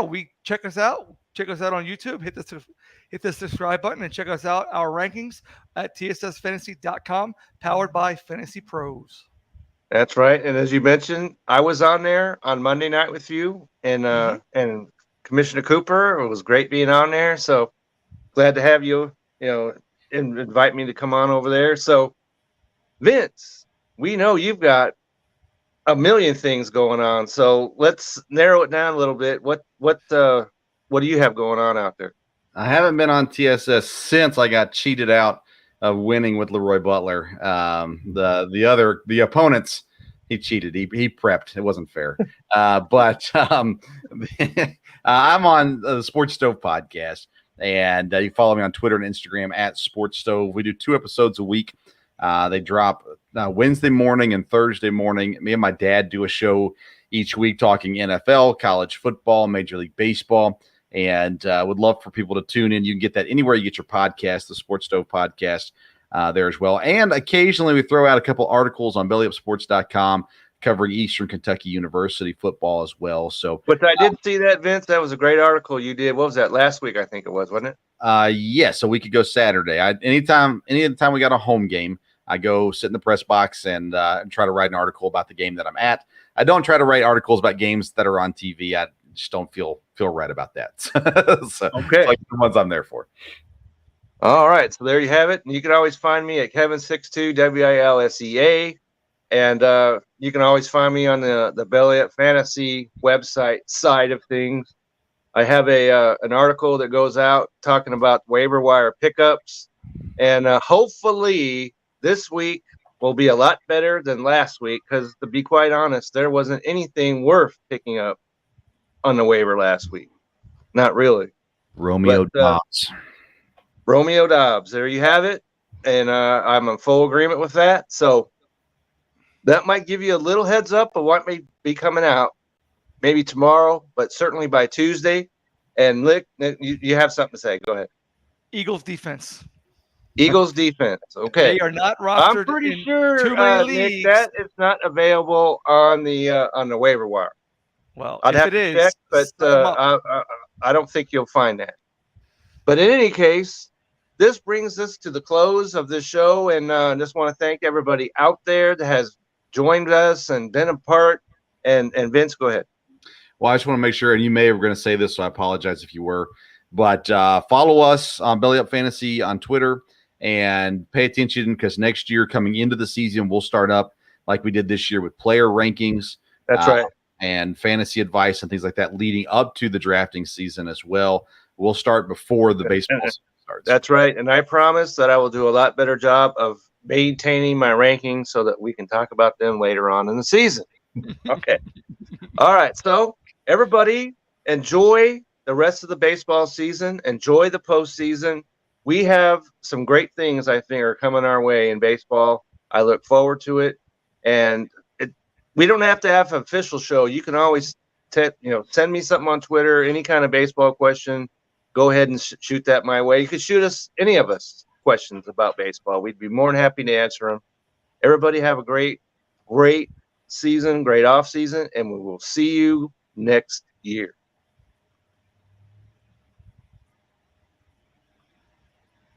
we check us out. Check us out on YouTube. Hit the subscribe button and check us out. Our rankings at TSSfantasy.com, powered by Fantasy Pros. That's right. And as you mentioned, I was on there on Monday night with you and Commissioner Cooper. It was great being on there. So glad to have you, invite me to come on over there. So Vince, we know you've got a million things going on. So let's narrow it down a little bit. What do you have going on out there? I haven't been on TSS since I got cheated out of winning with Leroy Butler. The opponents, he cheated. He prepped. It wasn't fair. But I'm on the Sports Stove podcast, and you follow me on Twitter and Instagram at Sports Stove. We do 2 episodes a week. They drop Wednesday morning and Thursday morning. Me and my dad do a show each week talking NFL, college football, Major League Baseball. And would love for people to tune in. You can get that anywhere you get your podcast, the Sports Stove podcast, there as well. And occasionally we throw out a couple articles on bellyupsports.com covering Eastern Kentucky University football as well. So, But I did see that, Vince. That was a great article you did. What was that, last week? I think it was, wasn't it? yes, a week ago Saturday. Anytime we got a home game, I go sit in the press box and try to write an article about the game that I'm at. I don't try to write articles about games that are on TV. I just don't feel right about that. So, Okay. it's like the ones I'm there for. All right, so there you have it. You can always find me at Kevin62 WILSEA, and you can always find me on the Belly Up Fantasy website side of things. I have an article that goes out talking about waiver wire pickups, and hopefully this week will be a lot better than last week because, to be quite honest, there wasn't anything worth picking up on the waiver last week. Not really. Romeo Dobbs. Romeo Dobbs. There you have it. And I'm in full agreement with that. So that might give you a little heads up of what may be coming out maybe tomorrow, but certainly by Tuesday. And Lick, you have something to say. Go ahead. Eagles defense. Eagles defense. Okay. They are not rostered. I'm pretty in sure, too many Nick, leagues. that is not available on the waiver wire. Well, I'd if have it to is, check, but set 'em up. I don't think you'll find that. But in any case, this brings us to the close of this show, and just want to thank everybody out there that has joined us and been a part. And Vince, go ahead. Well, I just want to make sure, and you may have going to say this, so I apologize if you were, but follow us on Belly Up Fantasy on Twitter and pay attention because next year coming into the season, we'll start up like we did this year with player rankings. That's right. And fantasy advice and things like that leading up to the drafting season as well. We'll start before the baseball season starts. That's right. And I promise that I will do a lot better job of maintaining my rankings so that we can talk about them later on in the season. Okay. All right. So everybody enjoy the rest of the baseball season. Enjoy the postseason. We have some great things I think are coming our way in baseball. I look forward to it. And we don't have to have an official show. You can always send me something on Twitter, any kind of baseball question. Go ahead and shoot that my way. You could shoot us, any of us, questions about baseball. We'd be more than happy to answer them. Everybody have a great season, great off season, and we will see you next year.